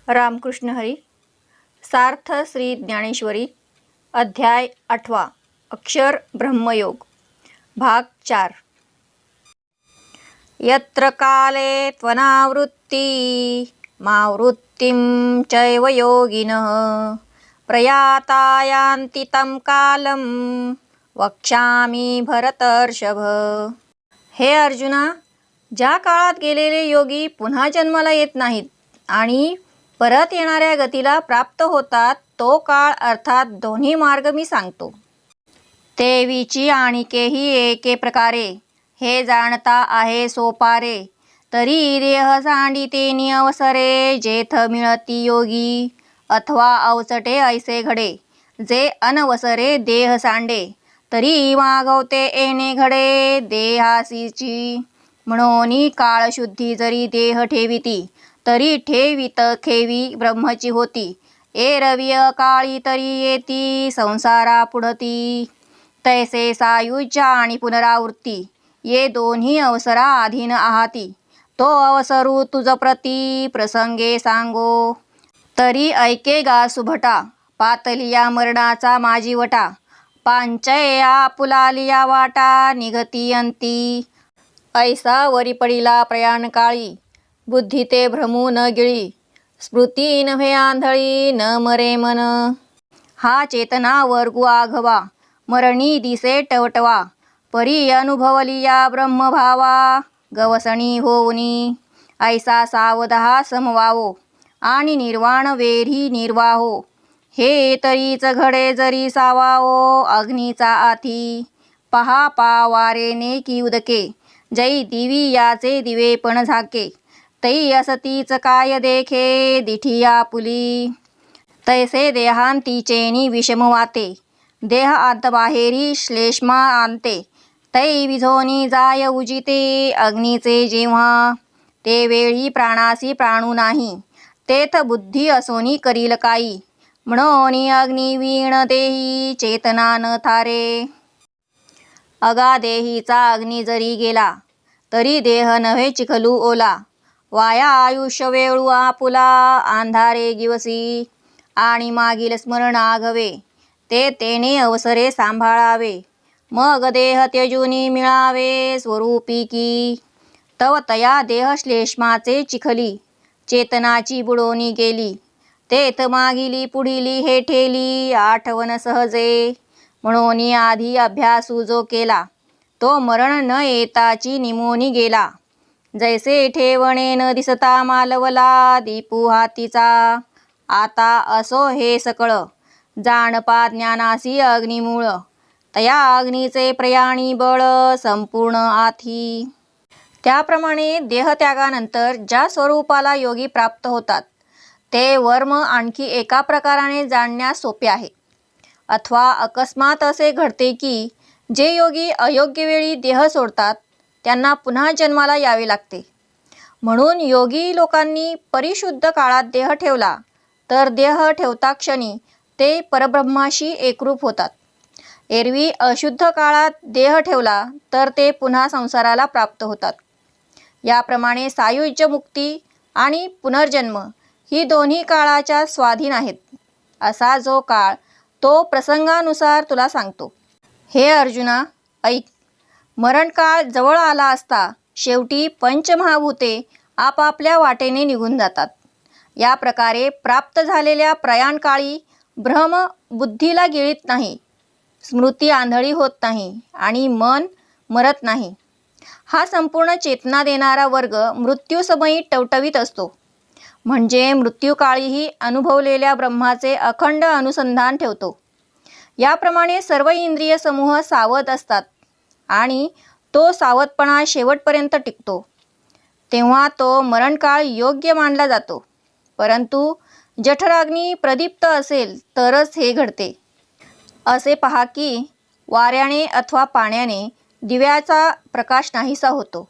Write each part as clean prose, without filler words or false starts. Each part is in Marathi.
रामकृष्ण हरी. सार्थ श्री ज्ञानेश्वरी. अध्याय 8. अक्षर ब्रह्मयोग. भाग 4. यत्र काले त्वनावृत्ती मावृत्तिं चैव योगिनः प्रयाता यान्ति तं कालं वक्ष्यामि भरतर्षभ. हे अर्जुना, ज्या काळात गेलेले योगी पुन्हा जन्माला येत नाहीत आणि परत येणाऱ्या गतीला प्राप्त होतात, तो काळ अर्थात दोन्ही मार्ग मी सांगतो. ते विची आणिकेही एके प्रकारे हे जाणता आहे सोपारे. तरी देह सांडितेनी अवसरे जेथ मिळती योगी अथवा अवचटे ऐसे घडे. जे अनवसरे देह सांडे तरी मागवते येणे घडे. देहासीची म्हणून काळशुद्धी जरी देह ठेविती तरी ठेवित खेवी ब्रह्मची होती. एरवी काळी तरी येती संसारा पुढती. तैसे सायुज्य आणि पुनरावृत्ती ये दोन्ही अवसरा अधीन आहाती. तो अवसरू तुझ प्रती प्रसंगे सांगो. तरी ऐके गा सुभटा पातलिया मरणाचा माझी वटा. पांचया पुलालिया वाटा निघती अंती. ऐसा वरी पडिला प्रयाण काळी बुद्धी ते भ्रमू न गिळी. स्मृती नव्हे आंधळी न मरे मन. हा चेतना वर्गू आघवा मरणी दिसे टवटवा. परी अनुभवलिया ब्रह्मभावा गवसणी होऊनी. ऐसा सावधा समवावो आणि निर्वाण वेरी निर्वाहो. हे तरीच घडे जरी सावाओ अग्नीचा आथी. पहा पावारेने की उदके जै दिवी याचे दिवे पण झाके. तै असतीच काय देखे दिठिया पुली. तैसे देहांतीचेनी विषम वाते देह आत बाहेरी श्लेष्मा आणते. तै विझोनी जाय उजिते अग्नीचे जेव्हा. ते वेळी प्राणासी प्राणू नाही तेथ बुद्धी असोनी करील काही. म्हणून अग्निवीण देही चेतना न थारे. अगा देहीचा अग्नी जरी गेला तरी देह नव्हे चिखलू ओला. वाया आयुष्य वेळू आपुला अंधारे गिवसी. आणि मागील स्मरण आघवे ते तेने अवसरे सांभाळावे. मग देह त्यजूनी मिळावे स्वरूपी की. तव तया देह श्लेष्माचे चिखली चेतनाची बुडोनी गेली. तेथ मागिली पुढिली हे ठेली आठवण सहजे. म्हणून आधी अभ्यासू जो केला तो मरण न येताची निमोनी गेला. जैसे ठेवणे न दिसता मालवला दीपू हातीचा. आता असो हे सकळ जाणपा ज्ञानासी अग्निमूळ. तया अग्नीचे प्रयाणी बळ संपूर्ण आथी. त्याप्रमाणे देहत्यागानंतर ज्या स्वरूपाला योगी प्राप्त होतात ते वर्म आणखी एका प्रकाराने जाणण्यास सोपे आहे. अथवा अकस्मात असे घडते की जे योगी अयोग्य वेळी देह सोडतात त्यांना पुन्हा जन्माला यावे लागते. म्हणून योगी लोकांनी परिशुद्ध काळात देह ठेवला तर देह ठेवता क्षणी ते परब्रह्माशी एकरूप होतात. एरवी अशुद्ध काळात देह ठेवला तर ते पुन्हा संसाराला प्राप्त होतात. याप्रमाणे सायुज्य मुक्ती आणि पुनर्जन्म ही दोन्ही काळाच्या स्वाधीन आहेत. असा जो काळ तो प्रसंगानुसार तुला सांगतो. हे अर्जुना, ऐक. मरणकाळ जवळ आला असता शेवटी पंचमहाभूते आपापल्या वाटेने निघून जातात. या प्रकारे प्राप्त झालेल्या प्रयाणकाळी भ्रम बुद्धीला गिळीत नाही, स्मृती आंधळी होत नाही आणि मन मरत नाही. हा संपूर्ण चेतना देणारा वर्ग मृत्यूसमयी टवटवीत असतो. म्हणजे मृत्यूकाळीही अनुभवलेल्या ब्रह्माचे अखंड अनुसंधान ठेवतो. याप्रमाणे सर्व इंद्रिय समूह सावध असतात आणि तो सावधपणा शेवटपर्यंत टिकतो. तेव्हा तो मरणकाळ योग्य मानला जातो. परंतु जठराग्नी प्रदीप्त असेल तरच हे घडते. असे पहा की वाऱ्याने अथवा पाण्याने दिव्याचा प्रकाश नाहीसा होतो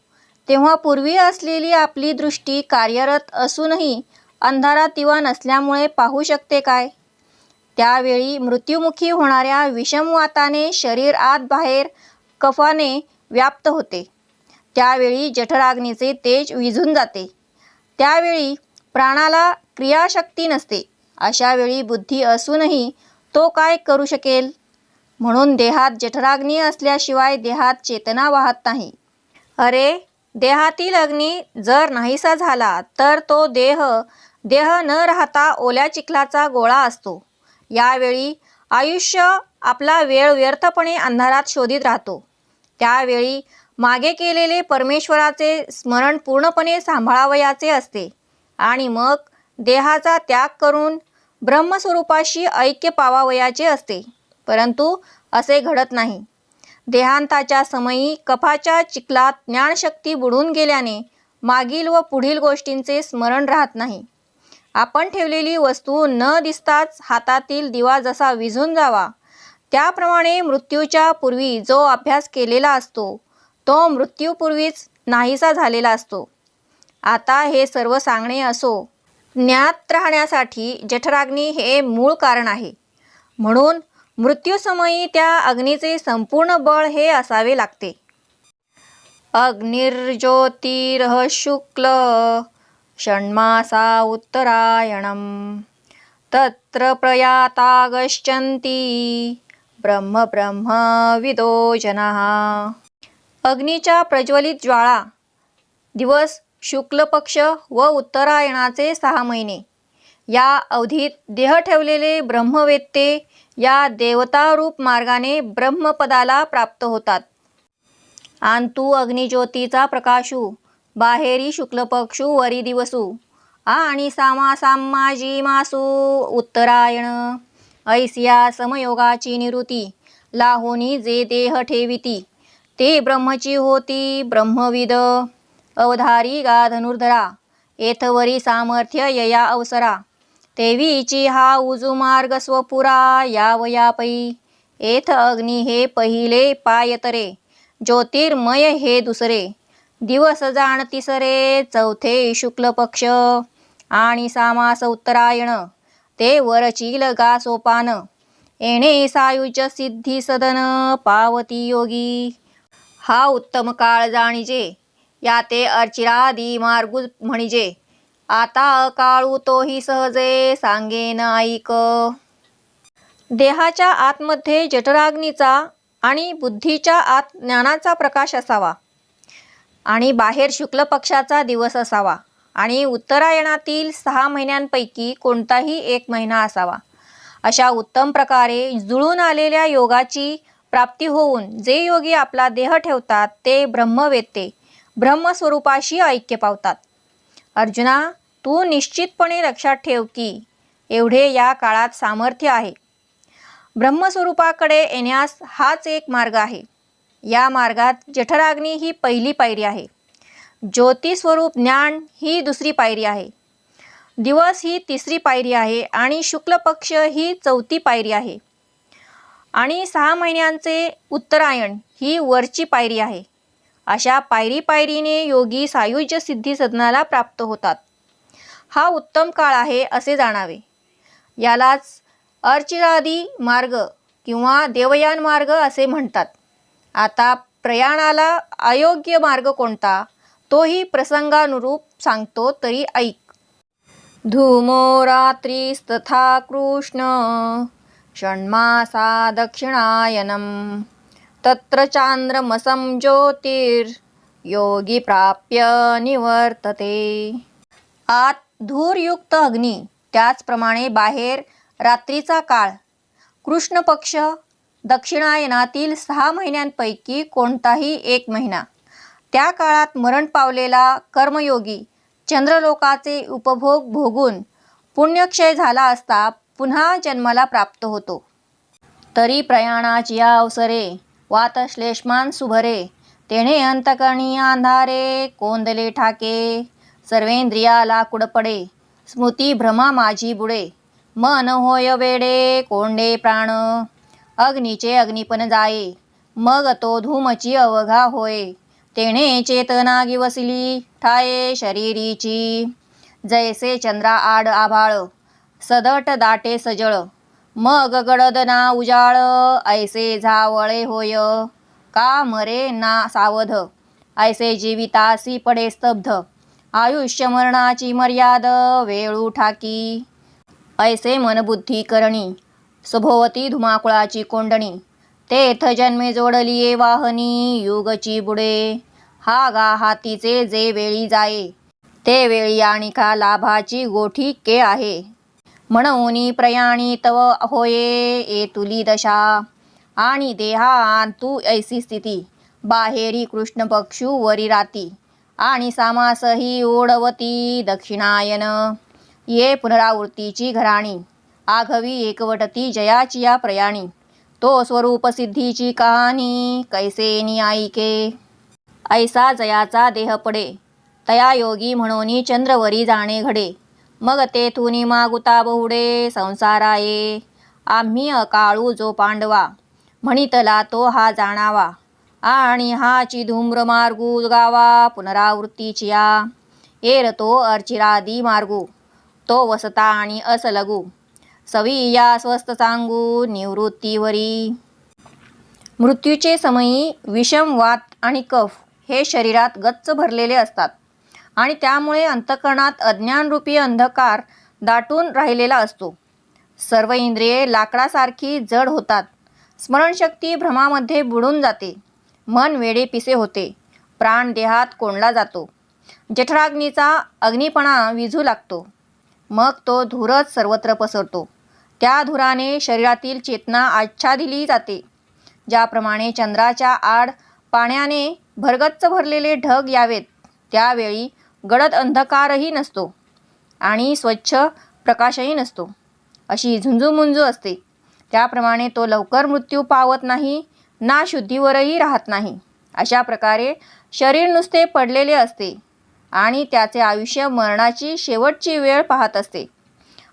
तेव्हा पूर्वी असलेली आपली दृष्टी कार्यरत असूनही अंधारात दिवा नसल्यामुळे पाहू शकते काय. त्यावेळी मृत्युमुखी होणाऱ्या विषमवाताने शरीर आत बाहेर कफाने व्याप्त होते. त्यावेळी जठराग्नीचे तेज विझून जाते. त्यावेळी प्राणाला क्रियाशक्ती नसते. अशा वेळी बुद्धी असूनही तो काय करू शकेल? म्हणून देहात जठराग्नी असल्याशिवाय देहात चेतना वाहत नाही. अरे, देहातील अग्नी जर नाहीसा झाला तर तो देह न राहता ओल्या चिखलाचा गोळा असतो. यावेळी आयुष्य आपला वेळ व्यर्थपणे अंधारात शोधित राहतो. त्यावेळी मागे केलेले परमेश्वराचे स्मरण पूर्णपणे सांभाळावयाचे असते आणि मग देहाचा त्याग करून ब्रह्मस्वरूपाशी ऐक्य पावावयाचे असते. परंतु असे घडत नाही. देहांताच्या समयी कफाच्या चिखलात ज्ञानशक्ती बुडून गेल्याने मागील व पुढील गोष्टींचे स्मरण राहत नाही. आपण ठेवलेली वस्तू न दिसताच हातातील दिवा जसा विझून जावा, त्याप्रमाणे मृत्यूच्या पूर्वी जो अभ्यास केलेला असतो तो मृत्यूपूर्वीच नाहीसा झालेला असतो. आता हे सर्व सांगणे असो, ज्ञात राहण्यासाठी जठराग्नी हे मूळ कारण आहे. म्हणून मृत्यूसमयी त्या अग्नीचे संपूर्ण बळ हे असावे लागते. अग्निर्ज्योतिरः शुक्ल षण्मासा उत्तरायणम तत्र प्रयाता गच्छन्ति ब्रह्म ब्रह्मविदो जनाः. अग्नीच्या प्रज्वलित ज्वाळा दिवस, शुक्ल पक्ष व उत्तरायणाचे 6 महिने या अवधीत देह ठेवलेले ब्रह्मवेत्ते या देवतारूप मार्गाने ब्रह्मपदाला प्राप्त होतात. आंतू अग्निज्योतीचा प्रकाशू बाहेरी शुक्लपक्षू वरी दिवसू आणि सामासामाजी मासू उत्तरायण. ऐसिया समयोगाची निवृत्ती लाहोनी जे देह ठेविती ते ब्रह्मची होती ब्रह्मविद. अवधारी गा धनुर्धरा येथवरी सामर्थ्य यया अवसरा तेवीची हा उजू मार्ग स्वपुरा यावयापै. येथ अग्नी हे पहिले पायतरे ज्योतिर्मय हे दुसरे दिवस जाण तिसरे चौथे शुक्ल पक्ष आणि सामास उत्तरायण ते वरचील गा सोपान. येणे सायुज्य सिद्धी सदन पावती योगी. हा उत्तम काळ जाणीजे याते अर्चिरादी मार्गू म्हणिजे. आता अकाळू तोही सहजे सांगेन ऐक. देहाच्या आतमध्ये जठराग्नीचा आणि बुद्धीच्या आत ज्ञानाचा प्रकाश असावा आणि बाहेर शुक्ल पक्षाचा दिवस असावा आणि उत्तरायणातील 6 महिन्यांपैकी कोणताही 1 महिना असावा. अशा उत्तम प्रकारे जुळून आलेल्या योगाची प्राप्ती होऊन जे योगी आपला देह ठेवतात ते ब्रह्मवेत्ते ब्रह्मस्वरूपाशी ऐक्य पावतात. अर्जुना, तू निश्चितपणे लक्षात ठेव की एवढे या काळात सामर्थ्य आहे. ब्रह्मस्वरूपाकडे येण्यास हाच एक मार्ग आहे. या मार्गात जठराग्नी ही पहिली पायरी आहे. ज्योतिस्वरूप ज्ञान ही दुसरी पायरी आहे. दिवस ही तिसरी पायरी आहे आणि शुक्ल पक्ष ही 4थी पायरी आहे आणि 6 महिन्यांचे उत्तरायण ही वरची पायरी आहे. अशा पायरी पायरीने योगी सायुज्य सिद्धी सदनाला प्राप्त होतात. हा उत्तम काळ आहे असे जाणावे. यालाच अर्चिरादी मार्ग किंवा देवयान मार्ग असे म्हणतात. आता प्रयाणाला अयोग्य मार्ग कोणता तोही प्रसंगानुरूप सांगतो तरी ऐक. धूमो रात्रीस्तथा कृष्ण षण्मासा दक्षिणायनम तत्र चांद्रमसं ज्योतिर्योगी प्राप्य निवर्तते. आत धूरयुक्त अग्नी, त्याचप्रमाणे बाहेर रात्रीचा काळ. कृष्ण पक्ष दक्षिणायनातील 6 महिन्यांपैकी कोणताही 1 महिना. त्या काळात मरण पावलेला कर्मयोगी चंद्रलोकाचे उपभोग भोगून पुण्यक्षय झाला असता पुन्हा जन्माला प्राप्त होतो. तरी प्रयाणाची अवसरे वातश्लेष्मान सुभरे तेणे अंतकरणी अंधारे कोंदले ठाके. सर्वेंद्रियाला कुडपडे स्मृती भ्रमा माझी बुडे मन होय वेडे कोंडे प्राण. अग्नीचे अग्निपण जाये मग तो धूमची अवघा होय. तेणे चेतना गिवसली ठाये शरीरीची. जैसे चंद्रा आड आभाळ सदट दाटे सजळ मग गडद ना उजाळ. ऐसे झावळे होय का मरे ना सावध ऐसे जीवितासी पडे स्तब्ध. आयुष्य मरणाची मर्याद वेळू ठाकी. ऐसे मनबुद्धी करणी सभोवती धुमाकुळाची कोंडणी. तेथ जन्मे जोडलिये वाहनी युगची बुडे. हा गा हातीचे जे वेळी जाये ते वेळी आणिका लाभाची गोठी के आहे. म्हणून प्रयाणी तव होये येतुली दशा. आणि देहा तू ऐसी स्थिती बाहेरी कृष्ण पक्षू वरी राती. आणि सामासही ओढवती दक्षिणायन. ये पुनरावृत्तीची घराणी आघवी एकवटती जयाची या प्रयाणी. तो स्वरूप सिद्धीची कहाणी कैसेनी ऐके. ऐसा जयाचा देह पडे तया योगी म्हणून चंद्रवरी जाणे घडे. मग तेथुनी मागुता बहुडे संसाराये. आम्ही अकाळू जो पांडवा म्हणितला तो हा जाणावा. आणि हाची धूम्र मार्गू गावा पुनरावृत्तीचिया. एर तो अर्चिरादी मार्गू तो वसता आणि असलगू. सविया स्वस्थ सांगू निवृत्तीवरी. मृत्यूचे समयी विषम वात आणि कफ हे शरीरात गच्च भरलेले असतात आणि त्यामुळे अंतःकरणात अज्ञानरूपी अंधकार दाटून राहिलेला असतो. सर्व इंद्रिये लाकडासारखी जड होतात. स्मरणशक्ती भ्रमामध्ये बुडून जाते. मन वेडेपिसे होते. प्राण देहात कोंडला जातो. जठराग्नीचा अग्निपणा विझू लागतो. मग तो धूरच सर्वत्र पसरतो. त्या धुराने शरीरातील चेतना आच्छादिली जाते. ज्याप्रमाणे चंद्राच्या आड पाण्याने भरगच्च भरलेले ढग यावेत त्यावेळी गडद अंधकारही नसतो आणि स्वच्छ प्रकाशही नसतो. अशी झुंजूमुंजू असते. त्याप्रमाणे तो लवकर मृत्यू पावत नाही ना शुद्धीवरही राहत नाही. अशा प्रकारे शरीर नुसते पडलेले असते आणि त्याचे आयुष्य मरणाची शेवटची वेळ पाहत असते.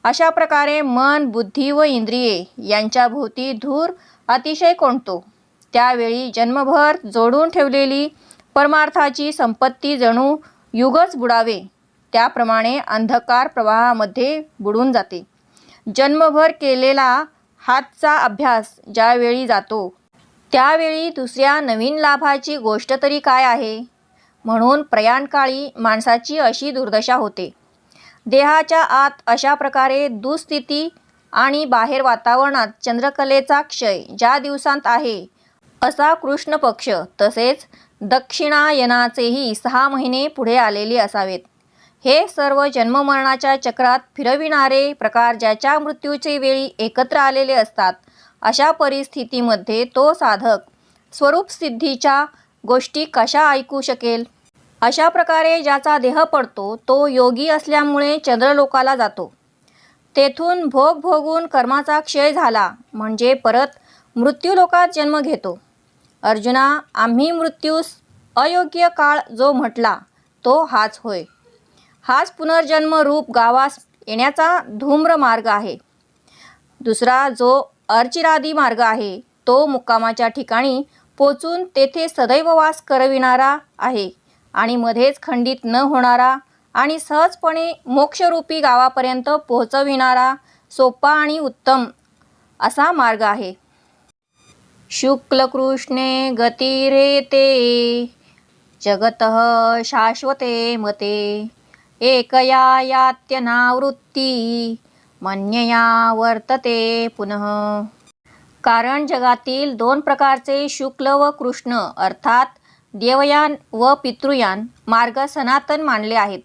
अशा प्रकारे मन बुद्धी व इंद्रिये यांच्या भोवती धूर अतिशय कोंडतो. त्यावेळी जन्मभर जोडून ठेवलेली परमार्थाची संपत्ती जणू युगच बुडावे त्याप्रमाणे अंधकार प्रवाहामध्ये बुडून जाते. जन्मभर केलेला हातचा अभ्यास ज्यावेळी जातो त्यावेळी दुसऱ्या नवीन लाभाची गोष्ट तरी काय आहे. म्हणून प्रयाणकाळी माणसाची अशी दुर्दशा होते. देहाच्या आत अशा प्रकारे दुःस्थिती आणि बाहेर वातावरणात चंद्रकलेचा क्षय ज्या दिवसांत आहे असा कृष्ण पक्ष तसेच दक्षिणायनाचेही 6 महिने पुढे आलेले असावेत. हे सर्व जन्ममरणाच्या चक्रात फिरविणारे प्रकार ज्याच्या मृत्यूचे वेळी एकत्र आलेले असतात. अशा परिस्थितीमध्ये तो साधक स्वरूपसिद्धीच्या गोष्टी कशा ऐकू शकेल. अशा प्रकारे ज्याचा देह पडतो तो योगी असल्यामुळे चंद्रलोकाला जातो. तेथून भोग भोगून कर्माचा क्षय झाला म्हणजे परत मृत्यूलोकात जन्म घेतो. अर्जुना, आम्ही मृत्यूस अयोग्य काळ जो म्हटला तो हाच होय. हाच पुनर्जन्म रूप गावास येण्याचा धूम्र मार्ग आहे. दुसरा जो अर्चिरादी मार्ग आहे तो मुक्कामाच्या ठिकाणी पोचून तेथे सदैव वास करविणारा आहे आणि मध्येच खंडित न होणारा आणि सहजपणे मोक्षरूपी गावापर्यंत पोहोचविणारा सोपा आणि उत्तम असा मार्ग आहे. शुक्लकृष्णे गतिरेते जगतः शाश्वते मते. एकया यात्यनावृत्ती मन्यया वर्तते पुनः. कारण जगातील 2 प्रकारचे शुक्ल व कृष्ण अर्थात देवयान व पितृयान मार्ग सनातन मानले आहेत.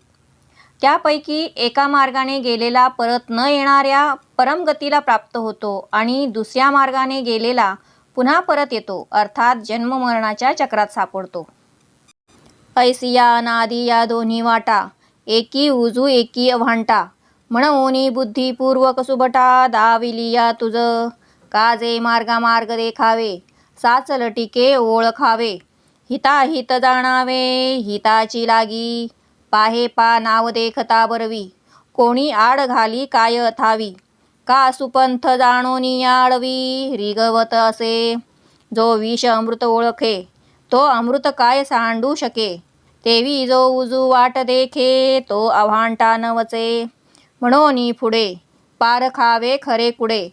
त्यापैकी एका मार्गाने गेलेला परत न येणाऱ्या परमगतीला प्राप्त होतो आणि दुसऱ्या मार्गाने गेलेला पुन्हा परत येतो अर्थात जन्ममरणाच्या चक्रात सापडतो. ऐसिया अनादी या दोन्ही वाटा एकी उजू एकी अभांटा. म्हणून बुद्धिपूर्वक सुबटा दाविलिया तुझ. काजे मार्गा मार्ग देखावे साचल टिके ओळखावे. हिताहित जाणावे हिताची लागी. पाहे पा नाव देखता बरवी. कोणी आड घाली काय अथावी. का सुपंथ जाणोनी आडवी. रिगवत असे जो विष अमृत ओळखे तो अमृत काय सांडू शके. तेवी जो उजू वाट देखे तो अभांटा नवचे. म्हणून पुढे पारखावे खरे कुडे.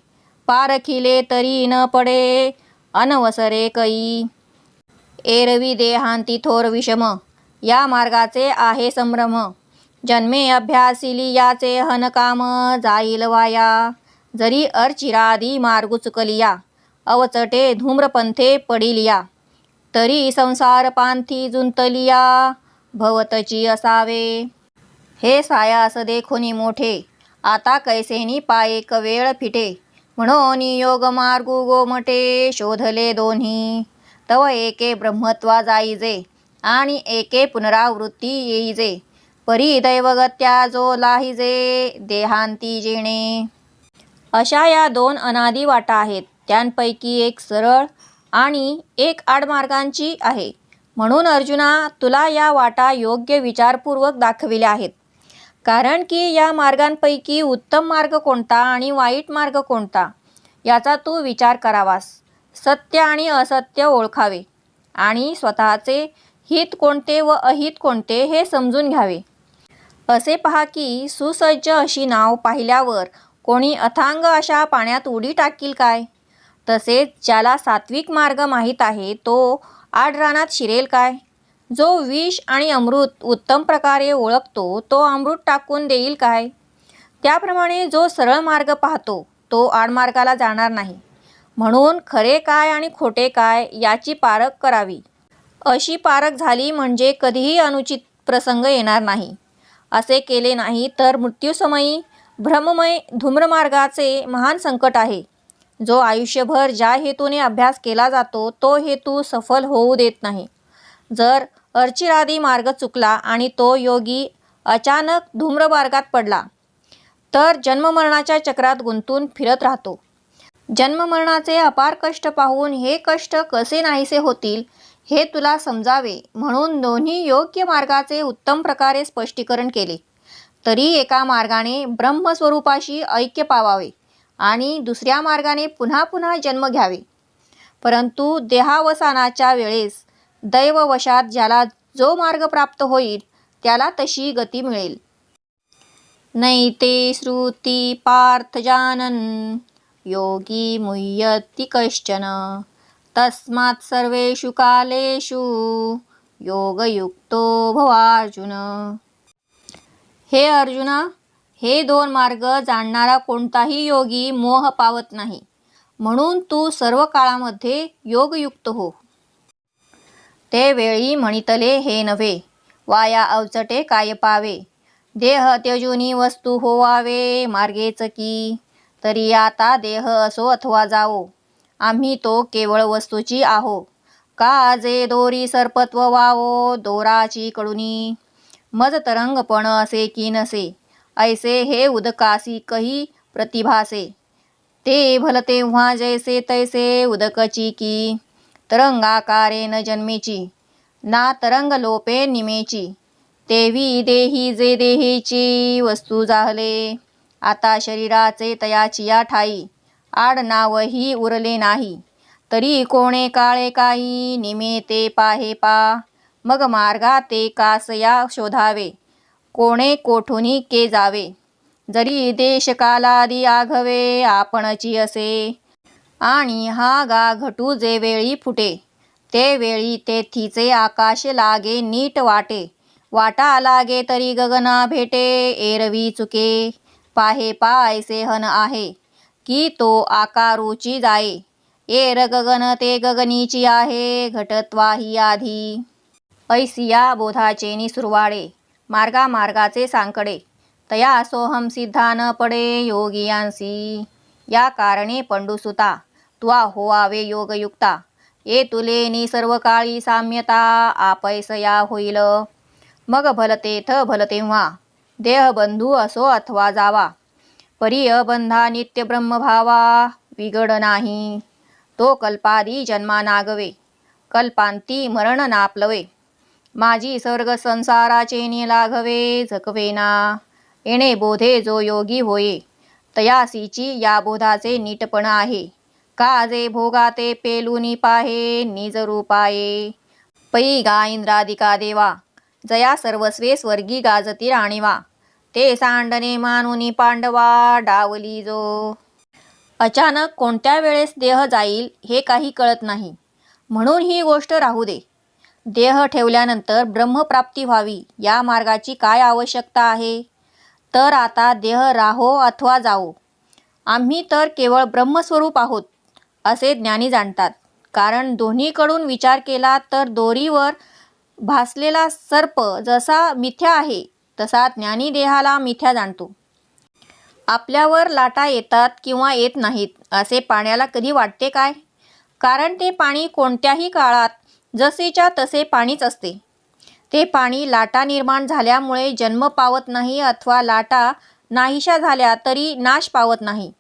पारखिले तरी न पडे अनवसरे कई. एरवी देहांती थोर विषम या मार्गाचे आहे संभ्रम. जन्मे अभ्यासिली याचे हन काम जाईल वाया, जरी अर्चिरादी मार्ग चुकलिया, अवचटे धूम्रपंथे पडिलिया, तरी संसार पांथी जुंतलिया, भवतची असावे. हे सायास देखोनी मोठे, आता कैसेनी पाये कवेळ फिटे, म्हणून योग मार्गू गोमटे, शोधले दोन्ही. तव एके ब्रह्मत्वा जाईजे, आणि एके पुनरावृत्ती येईजे, परी दैवगत्या जो लाहिजे, देहांती जेणे. अशा या दोन अनादी वाटा आहेत. त्यांपैकी एक सरळ आणि एक आडमार्गांची आहे. म्हणून अर्जुना, तुला या वाटा योग्य विचारपूर्वक दाखविल्या आहेत. कारण की या मार्गांपैकी उत्तम मार्ग कोणता आणि वाईट मार्ग कोणता याचा तू विचार करावास. सत्य आणि असत्य ओळखावे आणि स्वतःचे हित कोणते व अहित कोणते हे समजून घ्यावे. असे पहा की सुसज्ज अशी नाव पाहिल्यावर कोणी अथांग अशा पाण्यात उडी टाकील काय? तसेच ज्याला सात्विक मार्ग माहीत आहे तो आडरानात शिरेल काय? जो विष आणि अमृत उत्तम प्रकारे ओळखतो तो अमृत टाकून देईल काय? त्याप्रमाणे जो सरळ मार्ग पाहतो तो आडमार्गाला जाणार नाही. म्हणून खरे काय आणि खोटे काय याची पारख करावी. अशी पारख झाली म्हणजे कधीही अनुचित प्रसंग येणार नाही. असे केले नाही तर मृत्यूसमयी भ्रममय धूम्रमार्गाचे महान संकट आहे. जो आयुष्यभर ज्या हेतूने अभ्यास केला जातो तो हेतू सफल होऊ देत नाही. जर अर्चिरादी मार्ग चुकला आणि तो योगी अचानक धूम्रमार्गात पडला तर जन्ममरणाच्या चक्रात गुंतून फिरत राहतो. जन्ममरणाचे अपार कष्ट पाहून हे कष्ट कसे नाहीसे होतील हे तुला समजावे म्हणून दोन्ही योग्य मार्गाचे उत्तम प्रकारे स्पष्टीकरण केले. तरी एका मार्गाने ब्रह्मस्वरूपाशी ऐक्य पावावे आणि दुसऱ्या मार्गाने पुन्हा पुन्हा जन्म घ्यावे. परंतु देहावसानाच्या वेळेस दैववशात ज्याला जो मार्ग प्राप्त होईल त्याला तशी गती मिळेल. नैते श्रुती पार्थ जानन, योगी मुह्यति कश्चन, तस्मात् सर्वेषु कालेषु योगयुक्तो भवार्जुन. हे अर्जुना, हे दोन मार्ग जाणणारा कोणताही योगी मोह पावत नाही. म्हणून तू सर्व काळामध्ये योगयुक्त हो. ते वेळी म्हणितले हे नव्हे, वाया अवचटे काय पावे, देह त्यजुनी वस्तू होवावे मार्गेच की. तरी आता देह असो अथवा जावो, आम्ही तो केवळ वस्तूची आहो. का जे दोरी सर्पत्व वावो दोराची कडुनी, मज तरंगपण असे की नसे, ऐसे हे उदकासी कही प्रतिभासे. ते भल तेव्हा जैसे तैसे उदकची की, तरंगाकारे न जन्मेची, ना तरंग लोपे निमेची. तेवी देही जे देहीची वस्तू जाहले, आता शरीराचे तयाचिया ठाई, आडनावही उरले नाही. तरी कोणे काळे काही निमे ते पाहे पा, मग मार्गा ते कासया शोधावे, कोणे कोठुनी के जावे. जरी देश कालादी आघवे आपणची असे, आणि हा गा घटू जे वेळी फुटे, ते वेळी तेथीचे आकाश लागे नीट वाटे. वाटा लागे तरी गगना भेटे, एरवी चुके पाहे पा ऐसे हन आहे, की तो आकारूची जाये. एर गगन ते गगनीची आहे, घटत्वाही आधी. ऐसिया बोधाचे निसुरवाडे, मार्गा मार्गाचे सांकडे, तया सोहम सिद्धा न पडे योगियांसी. या कारणे पंडुसुता त्वा होवावे योगयुक्ता, ये तुले नि सर्व काळी साम्यता आपैसया होईल. मग भलतेथ भल तेव्हा देहबंधू असो अथवा जावा, परी अबंधा नित्य ब्रह्मभावा विगड नाही. तो कल्पादी जन्मा नागवे, कल्पांती मरण नापलवे. माझी सर्ग संसाराचे नि लाघवे झकवेना, येणे बोधे जो योगी होये, तयासीची या बोधाचे नीटपण आहे. का जे भोगाते पेलुनी पाहे निज रूपाये, पै गा इंद्रादिका देवा, जया सर्वस्वे स्वर्गी गाजती राणीवा. ते सांडणे मानुनी पांडवा डावली जो. अचानक कोणत्या वेळेस देह जाईल हे काही कळत नाही, म्हणून ही गोष्ट राहू दे. देह ठेवल्यानंतर ब्रह्मप्राप्ती व्हावी या मार्गाची काय आवश्यकता आहे? तर आता देह राहो अथवा जावो, आम्ही तर केवळ ब्रह्मस्वरूप आहोत असे ज्ञानी जाणतात. कारण दोन्हीकडून विचार केला तर दोरीवर भासलेला सर्प जसा मिथ्या आहे तसा ज्ञानी देहाला मिथ्या जाणतो. आपल्यावर लाटा येतात किंवा येत नाहीत असे पाण्याला कधी वाटते काय? कारण ते पाणी कोणत्याही काळात जसेच्या तसे पाणीच असते. ते पाणी लाटा निर्माण झाल्यामुळे जन्म पावत नाही अथवा लाटा नाहीशा झाल्या तरी नाश पावत नाही.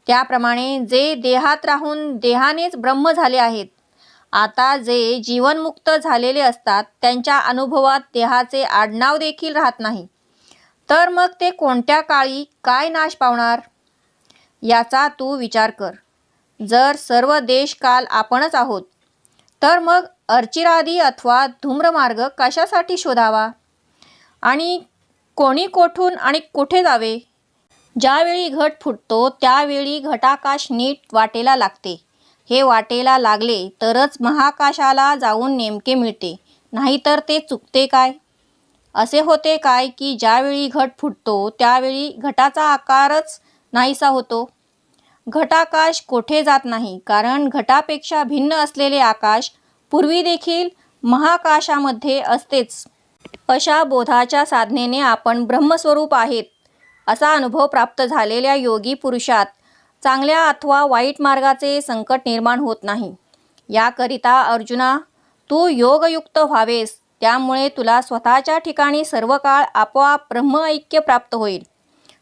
त्याप्रमाणे जे देहात राहून देहानेच ब्रह्म झाले आहेत, आता जे जीवनमुक्त झालेले असतात त्यांच्या अनुभवात देहाचे आडनाव देखील राहत नाही. तर मग ते कोणत्या काळी काय नाश पावणार याचा तू विचार कर. जर सर्व देश काल आपणच आहोत तर मग अर्चिरादी अथवा धूम्रमार्ग कशासाठी शोधावा आणि कोणी कोठून आणि कुठे जावे? ज्यावेळी घट फुटतो त्यावेळी घटाकाश नीट वाटेला लागते. हे वाटेला लागले तरच महाकाशाला जाऊन नेमके मिळते, नाहीतर ते चुकते काय? असे होते काय की ज्यावेळी घट फुटतो त्यावेळी घटाचा आकारच नाहीसा होतो. घटाकाश कोठे जात नाही, कारण घटापेक्षा भिन्न असलेले आकाश पूर्वी देखील महाकाशामध्ये असतेच. अशा बोधाच्या साधनेने आपण ब्रह्मस्वरूप आहेत असा अनुभव प्राप्त झालेल्या योगी पुरुषात चांगल्या अथवा वाईट मार्गाचे संकट निर्माण होत नाही. याकरिता अर्जुना, तू योगयुक्त व्हावेस, त्यामुळे तुला स्वतःच्या ठिकाणी सर्व काळ आपोआप ब्रह्म ऐक्य प्राप्त होईल.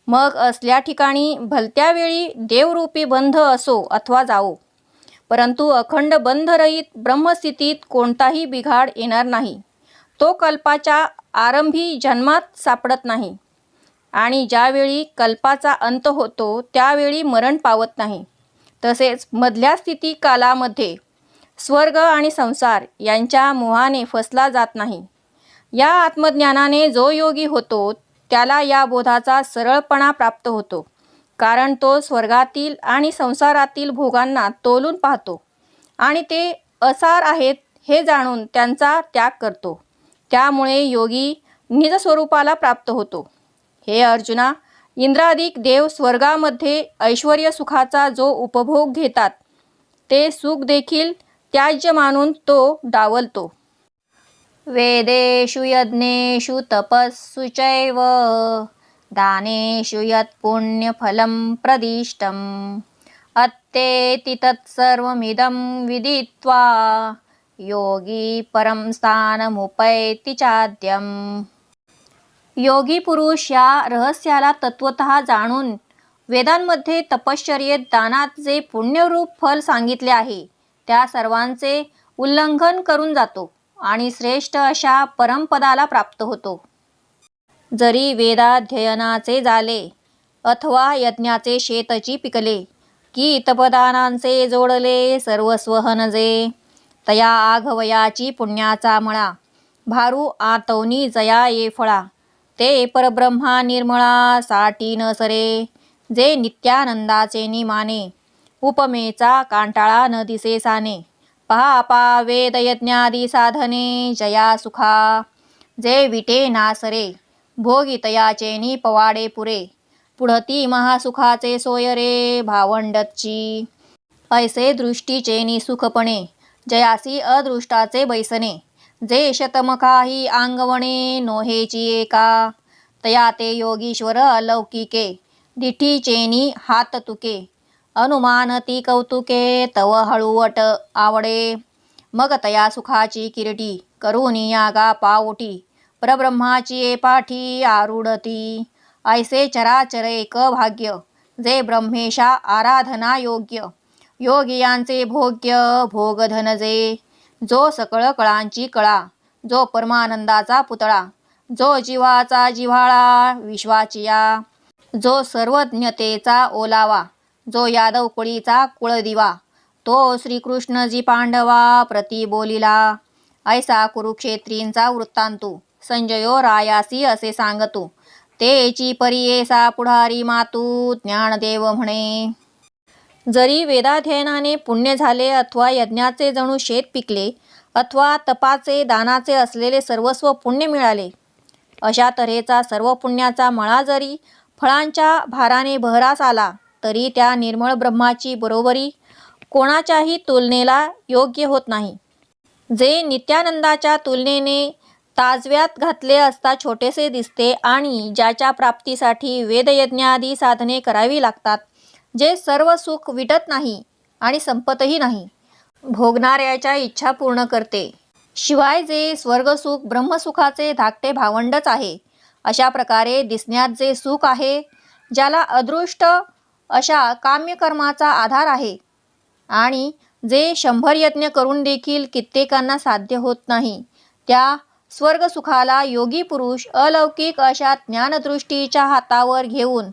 मग असल्या ठिकाणी भलत्या वेळी देवरूपी बंध असो अथवा जावो, परंतु अखंड बंधरहित ब्रह्मस्थितीत कोणताही बिघाड येणार नाही. तो कल्पाच्या आरंभी जन्मात सापडत नाही आणि ज्यावेळी कल्पाचा अंत होतो त्यावेळी मरण पावत नाही. तसेच मधल्या स्थिती कालामध्ये स्वर्ग आणि संसार यांच्या मोहाने फसला जात नाही. या आत्मज्ञानाने जो योगी होतो त्याला या बोधाचा सरळपणा प्राप्त होतो, कारण तो स्वर्गातील आणि संसारातील भोगांना तोलून पाहतो आणि ते असार आहेत हे जाणून त्यांचा त्याग करतो. त्यामुळे योगी निजस्वरूपाला प्राप्त होतो. हे अर्जुना, इंद्रादिक देव स्वर्गामध्ये ऐश्वर्य सुखाचा जो उपभोग घेतात ते सुख देखील त्याज्य मानून तो डावलतो. वेदेषु यज्ञेषु तपस्सु चैव दानेषु यत् पुण्यफलं प्रदिष्टम् अत्तेति तत्सर्वमिदं विदित्वा योगी परं स्थानमुपैति चाद्यम्. योगी पुरुष या रहस्याला तत्वतः जाणून वेदांमध्ये तपश्चर्येत दानात जे पुण्यरूप फल सांगितले आहे त्या सर्वांचे उल्लंघन करून जातो आणि श्रेष्ठ अशा परमपदाला प्राप्त होतो. जरी वेदाध्ययनाचे झाले अथवा यज्ञाचे शेतची पिकले की तपदानांचे जोडले सर्वस्वहन जे तया आघवयाची पुण्याचा मळा भारू आतवनी जया ये फळा ते परब्रह्मा निर्मळा साठी न सरे जे नित्यानंदाचे निमाने उपमेचा कांटाळा न दिसे साने पहा पा वेद यज्ञादी साधने जया सुखा जे विटे नासरे भोगितयाचे पवाडे पुरे पुढती महासुखाचे सोय रे भावंडची ऐसे दृष्टीचे सुखपणे जयासी अदृष्टाचे बैसने जे शतमकाही आंगवणे नोहेची एका तया ते योगीश्वर अलौकिके दिठीचेनी हात तुके अनुमानती कौतुके तव हळूवट आवडे मग तया सुखाची किरटी करुनी यागा पावटी परब्रह्माची पाठी आरूढती ऐसे चराचर एक भाग्य जे ब्रह्मेशा आराधना योग्य योगियांचे भोग्य भोगधन जे जो सकळ कळांची कळा जो परमानंदाचा पुतळा जो जीवाचा जिव्हाळा विश्वाचिया जो सर्वज्ञतेचा ओलावा जो यादव कुळीचा कुळदिवा तो श्रीकृष्णजी पांडवा प्रति बोलिला ऐसा कुरुक्षेत्रींचा वृत्तांतू संजयो रायासी असे सांगतू तेची परियेसा पुढारी मातू ज्ञानदेव म्हणे. जरी वेदाध्ययनाने पुण्य झाले अथवा यज्ञाचे जणू शेत पिकले अथवा तपाचे दानाचे असलेले सर्वस्व पुण्य मिळाले. अशा तऱ्हेचा सर्व पुण्याचा मळा जरी फळांच्या भाराने बहरास आला तरी त्या निर्मळ ब्रह्माची बरोबरी कोणाच्याही तुलनेला योग्य होत नाही. जे नित्यानंदाच्या तुलनेने ताजव्यात घातले असता छोटेसे दिसते आणि ज्याच्या प्राप्तीसाठी वेदयज्ञादी साधने करावी लागतात, जे सर्व सुख विटत नाही आणि संपतही नाही, भोगणाऱ्याच्या इच्छा पूर्ण करते, शिवाय जे स्वर्गसुख ब्रह्मसुखाचे धाकटे भावंडच आहे, अशा प्रकारे दिसण्यात जे सुख आहे, ज्याला अदृष्ट अशा काम्यकर्माचा आधार आहे आणि जे 100 यज्ञ करून देखील कित्येकांना साध्य होत नाही, त्या स्वर्गसुखाला योगी पुरुष अलौकिक अशा ज्ञानदृष्टीच्या हातावर घेऊन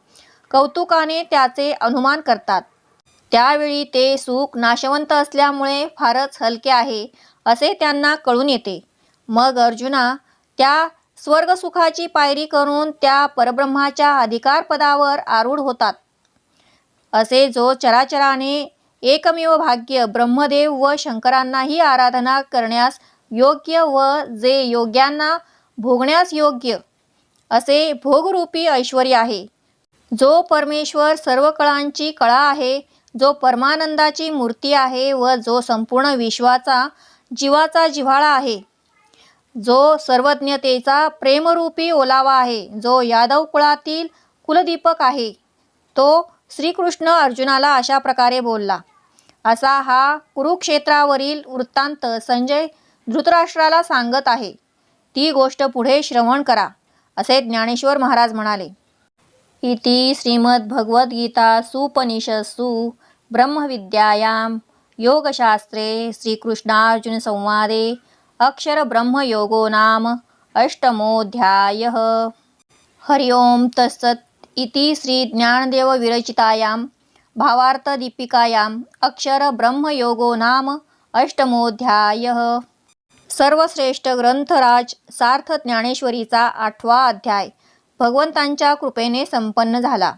कौतुकाने त्याचे अनुमान करतात. त्यावेळी ते सुख नाशवंत असल्यामुळे फारच हलके आहे असे त्यांना कळून येते. मग अर्जुना, त्या स्वर्गसुखाची पायरी करून त्या परब्रह्माच्या अधिकारपदावर आरूढ होतात. असे जो चराचराने एकमेव भाग्य ब्रह्मदेव व शंकरांनाही आराधना करण्यास योग्य व जे योग्यांना भोगण्यास योग्य असे भोगरूपी ऐश्वर्य आहे, जो परमेश्वर सर्व कळांची कळा आहे, जो परमानंदाची मूर्ती आहे व जो संपूर्ण विश्वाचा जीवाचा जिव्हाळा आहे, जो सर्वज्ञतेचा प्रेमरूपी ओलावा आहे, जो यादव कुळातील कुलदीपक आहे, तो श्रीकृष्ण अर्जुनाला अशा प्रकारे बोलला. असा हा कुरुक्षेत्रावरील वृत्तांत संजय धृतराष्ट्राला सांगत आहे. ती गोष्ट पुढे श्रवण करा, असे ज्ञानेश्वर महाराज म्हणाले. इति श्रीमद्भगवद्गीतासूपनिषत्सु ब्रह्मविद्यायां योगशास्त्रे श्रीकृष्णार्जुनसंवादे अक्षरब्रह्मयोगो नाम अष्टमोऽध्यायः. हरि ओं तत्सत्. इति श्रीज्ञानदेवविरचितायां भावार्थदीपिकायां अक्षरब्रह्मयोगो नाम अष्टमोऽध्यायः. सर्वश्रेष्ठ ग्रंथराज सार्थ ज्ञानेश्वरीचा 8वा अध्याय भगवंतांच्या कृपेने संपन्न झाला.